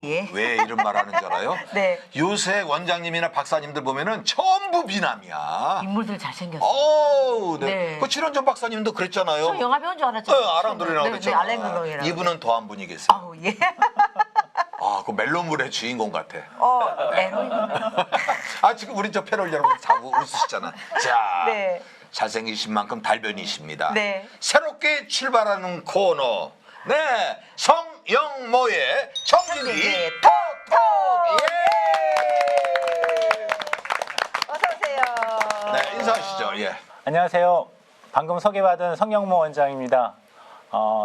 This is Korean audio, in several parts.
예. 왜 이런 말 하는 줄 알아요? 네. 요새 원장님이나 박사님들 보면은 전부 미남이야. 인물들 잘생겼어요. 어우, 네. 네. 그 친원전 박사님도 그랬잖아요. 저 영화 배우인 줄 알았죠. 아랑돌이 네, 나오겠죠. 네, 알랭 글롱이라고. 이분은 더 한 분이 계세요. 아우 예. 아, 그 멜론물의 주인공 같아. 에로인. 아, 지금 우리 저 패널 여러분 다 웃으시잖아. 자, 네. 잘생기신 만큼 달변이십니다. 네. 새롭게 출발하는 코너. 네, 성영모의 정진이 톡톡. 예. 어서 오세요. 네, 인사하시죠. 예. 안녕하세요. 방금 소개받은 성영모 원장입니다.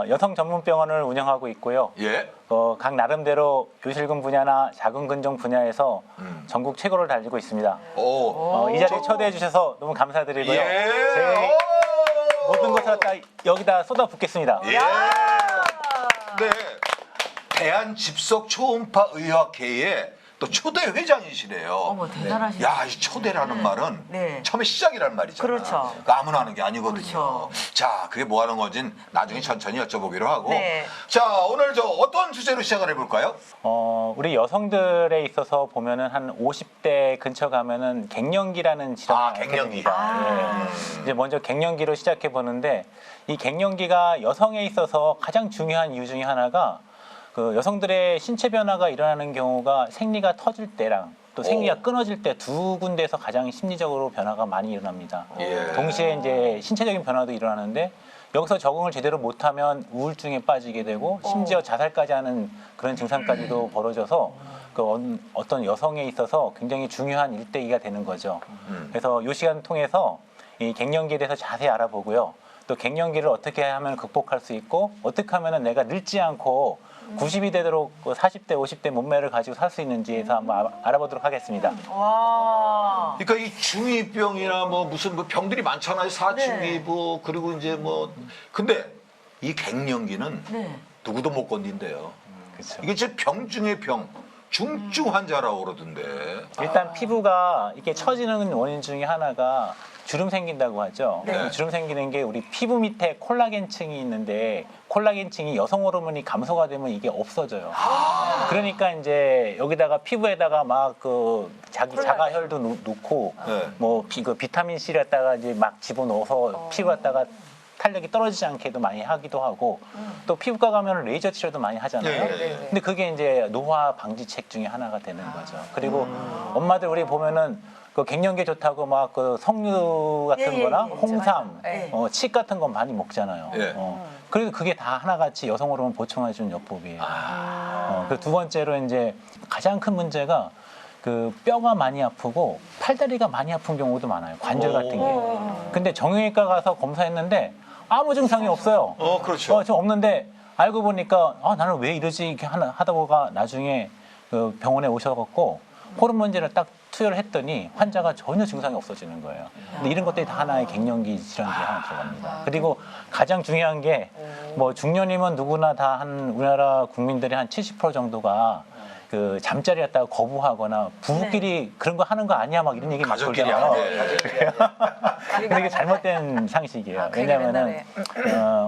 여성 전문 병원을 운영하고 있고요. 예. 각 나름대로 요실금 분야나 자궁근종 분야에서 전국 최고를 달리고 있습니다. 오. 이 자리에 초대해 주셔서 너무 감사드리고요. 예. 제 모든 것을 다 여기다 쏟아붓겠습니다. 예. 네. 대한 집속 초음파 의학회의 또 초대 회장이시래요. 어머 대단하시네. 야, 이 초대라는 말은 네. 처음에 시작이라는 말이잖아. 그렇죠. 그러니까 아무나 하는 게 아니거든요. 그렇죠. 자, 그게 뭐 하는 건지 나중에 천천히 여쭤보기로 하고. 네. 자, 오늘 저 어떤 주제로 시작을 해볼까요? 우리 여성들에 있어서 보면은 한 50대 근처 가면은 갱년기라는 질환이 갱년기. 있습니다. 이제 먼저 갱년기로 시작해 보는데 이 갱년기가 여성에 있어서 가장 중요한 이유 중에 하나가 그 여성들의 신체 변화가 일어나는 경우가 생리가 터질 때랑 또 생리가 끊어질 때 두 군데에서 가장 심리적으로 변화가 많이 일어납니다. 예. 동시에 이제 신체적인 변화도 일어나는데 여기서 적응을 제대로 못하면 우울증에 빠지게 되고 심지어 자살까지 하는 그런 증상까지도 벌어져서 그 어떤 여성에 있어서 굉장히 중요한 일대기가 되는 거죠. 그래서 이 시간 통해서 이 갱년기에 대해서 자세히 알아보고요. 또 갱년기를 어떻게 하면 극복할 수 있고 어떻게 하면 내가 늙지 않고 90이 되도록 40대, 50대 몸매를 가지고 살 수 있는지에서 한번 알아보도록 하겠습니다. 와. 그러니까 이 중이병이나 뭐 무슨 뭐 병들이 많잖아요. 사춘기부 그리고 이제 뭐 근데 이 갱년기는 네. 누구도 못 건딘대요. 그렇죠. 이게 진짜 병 중의 병, 중증 환자라고 그러던데. 일단 피부가 이렇게 처지는 원인 중에 하나가 주름 생긴다고 하죠. 네. 이 주름 생기는 게 우리 피부 밑에 콜라겐층이 있는데 콜라겐층이 여성 호르몬이 감소가 되면 이게 없어져요. 그러니까 이제 여기다가 피부에다가 막 그 자기 자가혈도 놓고 네. 뭐 그 비타민 C를 갖다가 이제 막 집어넣어서 피부 갖다가 탄력이 떨어지지 않게도 많이 하기도 하고 또 피부과 가면 레이저 치료도 많이 하잖아요. 네. 근데 그게 이제 노화 방지책 중에 하나가 되는 거죠. 그리고 엄마들 우리 보면은 그 갱년기에 좋다고 막 그 석류 같은 거나 홍삼, 네. 칡 같은 거 많이 먹잖아요. 예. 그래도 그게 다 하나같이 여성 호르몬 보충해주는 요법이에요. 그 두 번째로 이제 가장 큰 문제가 그 뼈가 많이 아프고 팔다리가 많이 아픈 경우도 많아요. 관절 같은 게. 근데 정형외과 가서 검사했는데 아무 증상이 없어요. 그렇죠. 좀 없는데 알고 보니까 나는 왜 이러지 이렇게 하다 보가 나중에 그 병원에 오셔갖고 호르몬제를 딱 투여를 했더니 환자가 전혀 증상이 없어지는 거예요. 근데 이런 것들이 다 하나의 갱년기 질환 중에 하나 들어갑니다. 그리고 가장 중요한 게 뭐 중년이면 누구나 다 한 우리나라 국민들의 한 70% 정도가 그 잠자리 갖다가 거부하거나 부부끼리 그런 거 하는 거 아니야 막 이런 얘기 막 가족끼리 돌잖아요. 하는데. 근데 이게 잘못된 상식이에요. 왜냐하면은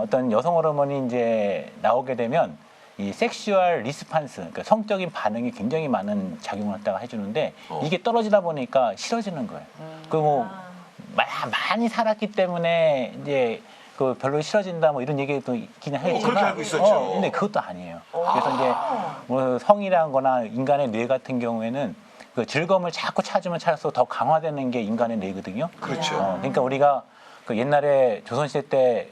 어떤 여성 호르몬이 이제 나오게 되면 이 섹슈얼 리스판스, 그러니까 성적인 반응이 굉장히 많은 작용을 갖다가 해주는데 이게 떨어지다 보니까 싫어지는 거예요. 그 뭐 많이 살았기 때문에 이제 그 별로 싫어진다 뭐 이런 얘기도 있긴 하지만 그렇게 알고 있었죠. 근데 그것도 아니에요. 그래서 이제 뭐 성이라거나 인간의 뇌 같은 경우에는 그 즐거움을 자꾸 찾으면 찾을수록 더 강화되는 게 인간의 뇌거든요. 그렇죠. 그러니까 우리가 그 옛날에 조선시대 때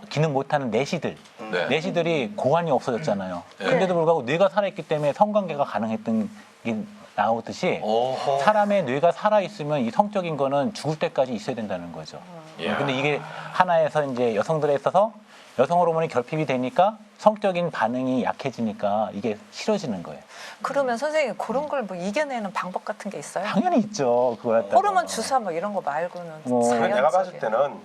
기능 못하는 내시들, 네. 내시들이 고환이 없어졌잖아요. 근데도 불구하고 뇌가 살아있기 때문에 성관계가 가능했던 게 나오듯이 어허. 사람의 뇌가 살아있으면 이 성적인 거는 죽을 때까지 있어야 된다는 거죠. 근데 이게 하나에서 이제 여성들에 있어서 여성 호르몬이 결핍이 되니까 성적인 반응이 약해지니까 이게 싫어지는 거예요. 그러면 선생님 그런 걸 뭐 이겨내는 방법 같은 게 있어요? 당연히 있죠. 그걸 갖다가. 호르몬 주사 뭐 이런 거 말고는 자연적인. 내가 봤을 때는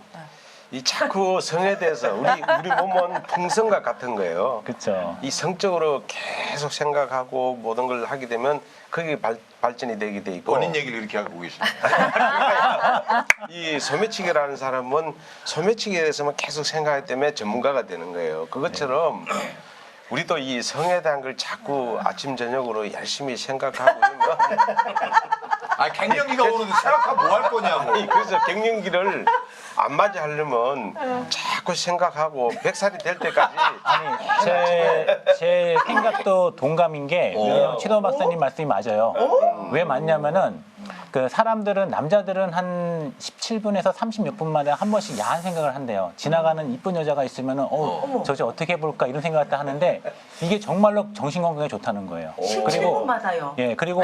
이 자꾸 성에 대해서 우리 몸은 풍선과 같은 거예요. 그렇죠. 이 성적으로 계속 생각하고 모든 걸 하게 되면 그게 발전이 되게 돼 있고 본인 얘기를 이렇게 하고 계시네. 이 소매치기라는 사람은 소매치기에 대해서만 계속 생각하기 때문에 전문가가 되는 거예요. 그것처럼 우리도 이 성에 대한 걸 자꾸 아침 저녁으로 열심히 생각하고 있는 아 갱년기가 오는데 생각하면 뭐 할 거냐고. 아니, 그래서 갱년기를 안 맞이하려면 자꾸 생각하고 100살이 될 때까지 아니 제 생각도 동감인 게 왜냐면 최동원 박사님 말씀이 맞아요. 왜 맞냐면은 그 사람들은 남자들은 한 17분에서 30몇 분마다 한 번씩 야한 생각을 한대요. 지나가는 이쁜 여자가 있으면은 저저 어떻게 해볼까 이런 생각을 다 하는데 이게 정말로 정신 건강에 좋다는 거예요. 17분마다요. 예 그리고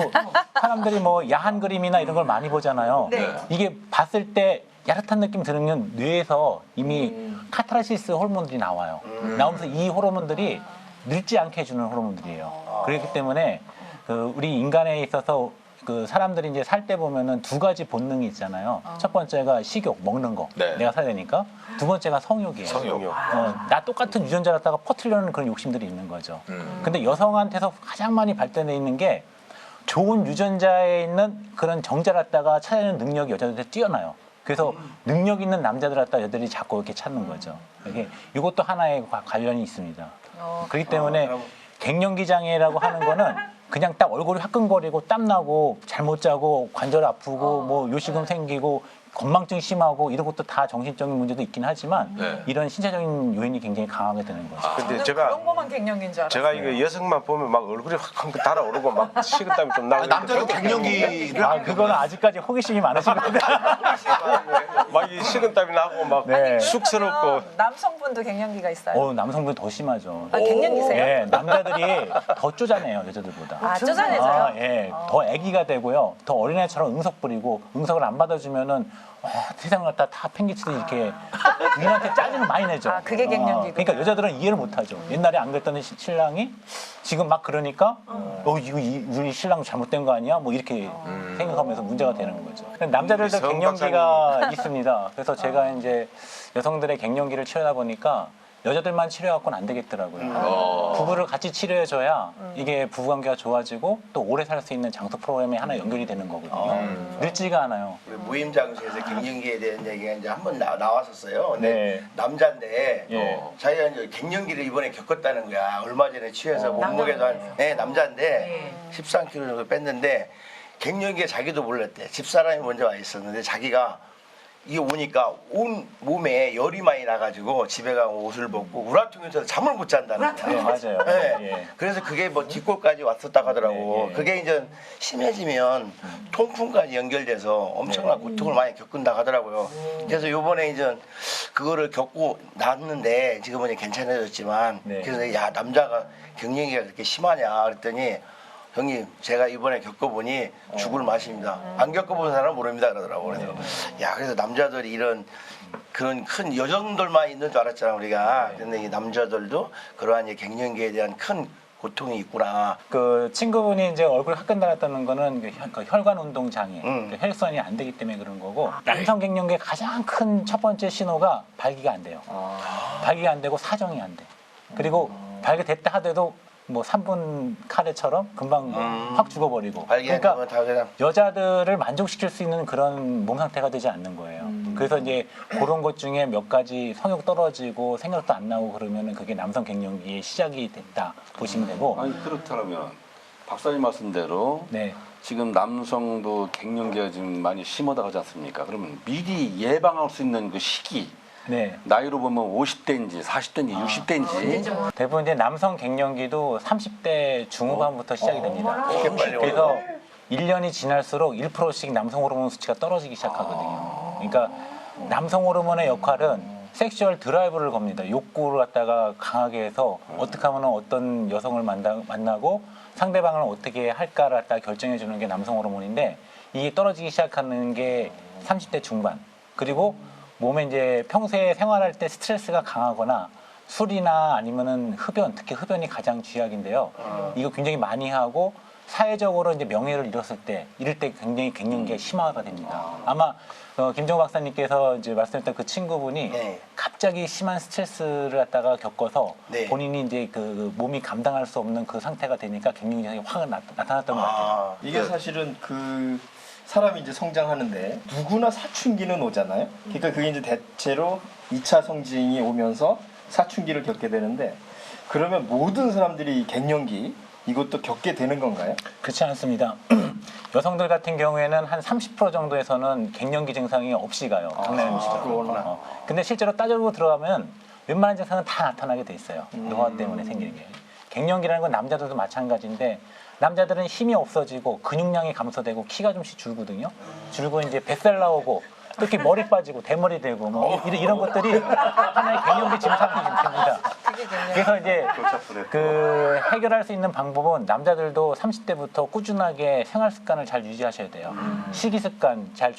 사람들이 뭐 야한 그림이나 이런 걸 많이 보잖아요. 네. 이게 봤을 때 야릇한 느낌 들으면 뇌에서 이미 카타르시스 호르몬들이 나와요. 나오면서 이 호르몬들이 늙지 않게 해주는 호르몬들이에요. 그렇기 때문에 그 우리 인간에 있어서 그 사람들이 이제 살 때 보면은 두 가지 본능이 있잖아요. 첫 번째가 식욕, 먹는 거. 네. 내가 살아야 되니까. 두 번째가 성욕이에요. 성욕. 나 똑같은 유전자 갖다가 퍼뜨리려는 그런 욕심들이 있는 거죠. 근데 여성한테서 가장 많이 발달돼 있는 게 좋은 유전자에 있는 그런 정자를 갖다가 찾아내는 능력이 여자들한테 뛰어나요. 그래서 능력 있는 남자들 갖다 여자들이 자꾸 이렇게 찾는 거죠. 이것도 하나의 관련이 있습니다. 그렇기 때문에 갱년기 장애라고 하는 거는 그냥 딱 얼굴이 화끈거리고 땀나고 잠 못 자고 관절 아프고 뭐 요식음 생기고 건망증 심하고 이런 것도 다 정신적인 문제도 있긴 하지만 네. 이런 신체적인 요인이 굉장히 강하게 되는 거죠. 근데 저는 제가 그런 거만 갱년기인 줄 알았어요. 제가 이거 여성만 보면 막 얼굴이 확 달아오르고 막 식은땀이 좀 나고 남자도 갱년기를 아, 그거는 아직까지 호기심이 많으시거든요. 막 이 식은땀이 나고 막 네. 쑥스럽고 그러면 남성분도 갱년기가 있어요? 남성분 더 심하죠. 아, 갱년기세요? 예, 남자들이 더 쪼잔해요, 여자들보다. 아, 쪼잔해서요? 예, 더 애기가 되고요. 더 어린애처럼 응석 부리고 응석을 안 받아주면은 세상을 갖다 다 팽개치듯이 이렇게 부인한테 짜증을 많이 내죠. 아, 그게 갱년기구나. 그러니까 여자들은 이해를 못하죠. 옛날에 안 그랬던 신랑이 지금 막 그러니까 이거 우리 신랑 잘못된 거 아니야? 뭐 이렇게 생각하면서 문제가 되는 거죠. 남자들도 성 갱년기가 있습니다. 그래서 제가 이제 여성들의 갱년기를 치료하다 보니까 여자들만 치료해갖고는 안 되겠더라고요. 부부를 같이 치료해줘야 이게 부부관계가 좋아지고 또 오래 살 수 있는 장수 프로그램에 하나 연결이 되는 거거든요. 늙지가 않아요. 우리 모임 장소에서 갱년기에 대한 얘기가 이제 한번 나왔었어요. 근데 네. 남자인데 예. 자기가 이제 갱년기를 이번에 겪었다는 거야. 얼마 전에 취해서 몸무게도 남자인데 13kg 정도 뺐는데 갱년기에 자기도 몰랐대. 집사람이 먼저 와 있었는데 자기가 이게 오니까 온 몸에 열이 많이 나가지고 집에 가고 옷을 벗고 우라통에서 잠을 못 잔다는 거야. 네, 맞아요. 네. 예. 그래서 그게 뭐 뒷골까지 왔었다고 하더라고. 네, 예. 그게 이제 심해지면 통풍까지 연결돼서 엄청난 고통을 많이 겪는다고 하더라고요. 그래서 요번에 이제 그거를 겪고 났는데 지금은 이제 괜찮아졌지만 네. 그래서 야 남자가 갱년기가 그렇게 심하냐 그랬더니 형님 제가 이번에 겪어보니 죽을 맛입니다. 안 겪어본 사람은 모릅니다 그러더라고. 그래서 그래서 남자들이 이런 그런 큰 여성들만 있는 줄 알았잖아 우리가. 근데 이 남자들도 그러한 이제 갱년기에 대한 큰 고통이 있구나. 그 친구분이 이제 얼굴 화끈 달았다는 거는 그 혈관 운동 장애, 그 혈관이 안 되기 때문에 그런 거고 남성 갱년기의 가장 큰 첫 번째 신호가 발기가 안 돼요. 발기가 안 되고 사정이 안 돼. 그리고 발기됐다 하더라도 뭐 3분 카레처럼 금방 확 죽어버리고. 발기하면 그러니까 다 그냥 여자들을 만족시킬 수 있는 그런 몸 상태가 되지 않는 거예요. 그래서 이제 그런 것 중에 몇 가지 성욕 떨어지고 생각도 안 나고 그러면은 그게 남성 갱년기의 시작이 됐다 보시면 되고. 아니 그렇다면 박사님 말씀대로 네. 지금 남성도 갱년기가 지금 많이 심하다고 하지 않습니까? 그러면 미리 예방할 수 있는 그 시기 네. 나이로 보면 50대인지 40대인지 60대인지 대부분 이제 남성 갱년기도 30대 중후반부터 시작이 됩니다. 그래서 1년이 지날수록 1%씩 남성 호르몬 수치가 떨어지기 시작하거든요. 그러니까 남성 호르몬의 역할은 섹슈얼 드라이브를 겁니다. 욕구를 갖다가 강하게 해서 어떻게 하면 어떤 여성을 만나고 상대방을 어떻게 할까를 갖다가 결정해 주는 게 남성 호르몬인데 이게 떨어지기 시작하는 게 30대 중반. 그리고 몸에 이제 평소에 생활할 때 스트레스가 강하거나 술이나 아니면은 흡연, 특히 흡연이 가장 쥐약인데요. 이거 굉장히 많이 하고 사회적으로 이제 명예를 잃었을 때, 이럴 때 굉장히 갱년기가 심화가 됩니다. 아마 김정우 박사님께서 이제 말씀했던 그 친구분이 네. 갑자기 심한 스트레스를 갖다가 겪어서 네. 본인이 이제 그 몸이 감당할 수 없는 그 상태가 되니까 갱년기가 확 나타났던 것 같아요. 이게 사실은 그 사람이 이제 성장하는데 누구나 사춘기는 오잖아요. 그러니까 그게 이제 대체로 2차 성징이 오면서 사춘기를 겪게 되는데 그러면 모든 사람들이 이 갱년기 이것도 겪게 되는 건가요? 그렇지 않습니다. 여성들 같은 경우에는 한 30% 정도에서는 갱년기 증상이 없이 가요. 장난 없이. 그렇구나. 근데 실제로 따져보고 들어가면 웬만한 증상은 다 나타나게 돼 있어요. 노화 때문에 생기는 게. 갱년기라는 건 남자들도 마찬가지인데 남자들은 힘이 없어지고 근육량이 감소되고 키가 좀씩 줄거든요. 줄고 이제 뱃살 나오고 특히 머리 빠지고 대머리 되고 뭐 이런 것들이 하나의 갱년기 증상이 됩니다. 그래서 이제 그 해결할 수 있는 방법은 남자들도 30대부터 꾸준하게 생활 습관을 잘 유지하셔야 돼요. 식이 습관 잘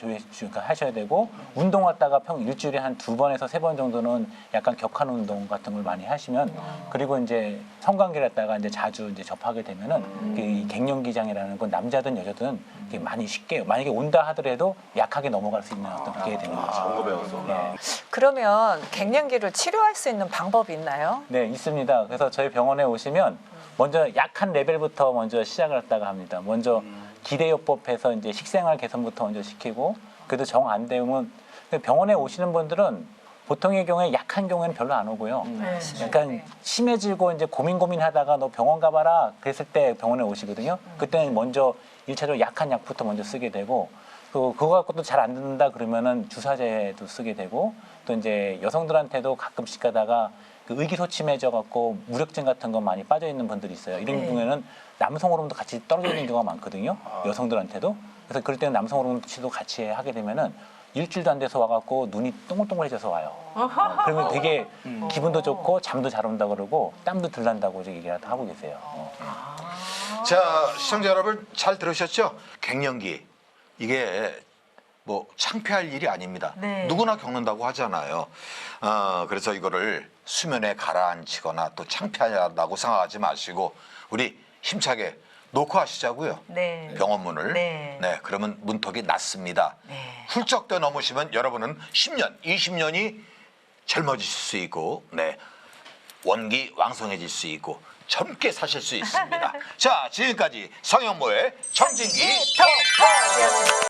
하셔야 되고 운동 왔다가 일주일에 한 2번에서 3번 정도는 약간 격한 운동 같은 걸 많이 하시면 그리고 이제 성관계를 갖다가 이제 자주 이제 접하게 되면은 이 갱년기장이라는 건 남자든 여자든 이게 많이 쉽게 만약에 온다 하더라도 약하게 넘어갈 수 있는 어떤 그게 되는 거죠. 정거 배웠어. 네. 그러면 갱년기를 치료할 수 있는 방법이 있나요? 네, 있습니다. 그래서 저희 병원에 오시면 먼저 약한 레벨부터 먼저 시작을 했다가 합니다. 먼저 기대요법해서 이제 식생활 개선부터 먼저 시키고 그래도 정 안 되면 병원에 오시는 분들은 보통의 경우에 약한 경우에는 별로 안 오고요. 약간 심해지고 이제 고민하다가 너 병원 가봐라 그랬을 때 병원에 오시거든요. 그때는 먼저 1차적으로 약한 약부터 먼저 쓰게 되고 그거 갖고도 잘 안 듣는다 그러면은 주사제도 쓰게 되고 또 이제 여성들한테도 가끔씩 가다가 그 의기소침해져 갖고 무력증 같은 거 많이 빠져 있는 분들이 있어요. 이런 경우에는 남성 호르몬도 같이 떨어져 있는 경우가 많거든요. 여성들한테도. 그래서 그럴 때는 남성 호르몬 치료도 같이 하게 되면은 일주일도 안 돼서 와갖고 눈이 동글동글해져서 와요. 그러면 되게 기분도 좋고 잠도 잘 온다 그러고 땀도 덜 난다고 얘기를 하고 계세요. 자, 시청자 여러분 잘 들으셨죠? 갱년기 이게 뭐 창피할 일이 아닙니다. 네. 누구나 겪는다고 하잖아요. 그래서 이거를 수면에 가라앉히거나 또 창피하다고 생각하지 마시고 우리 힘차게 놓고 하시자고요. 네. 병원 문을. 네. 네, 그러면 문턱이 낮습니다. 네. 훌쩍 더 넘으시면 여러분은 10년, 20년이 젊어지실 수 있고, 네, 원기 왕성해질 수 있고 젊게 사실 수 있습니다. 자, 지금까지 성형모의 청진기 톡톡!